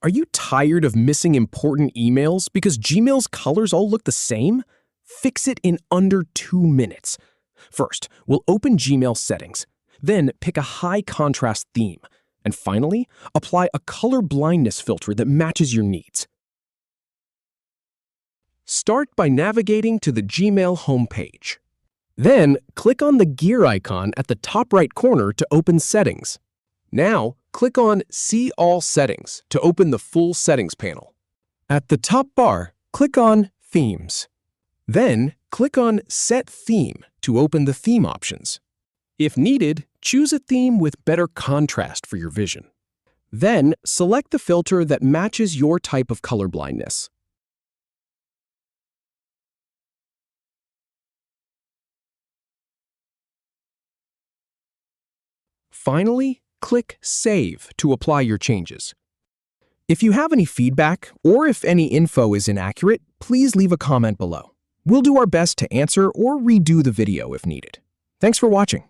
Are you tired of missing important emails because Gmail's colors all look the same? Fix it in under 2 minutes. First, we'll open Gmail settings. Then pick a high contrast theme. And finally, apply a color blindness filter that matches your needs. Start by navigating to the Gmail homepage. Then, click on the gear icon at the top right corner to open Settings. Now, click on See All Settings to open the full settings panel. At the top bar, click on Themes. Then, click on Set Theme to open the theme options. If needed, choose a theme with better contrast for your vision. Then, select the filter that matches your type of color blindness. Finally, click Save to apply your changes. If you have any feedback or if any info is inaccurate, please leave a comment below. We'll do our best to answer or redo the video if needed. Thanks for watching.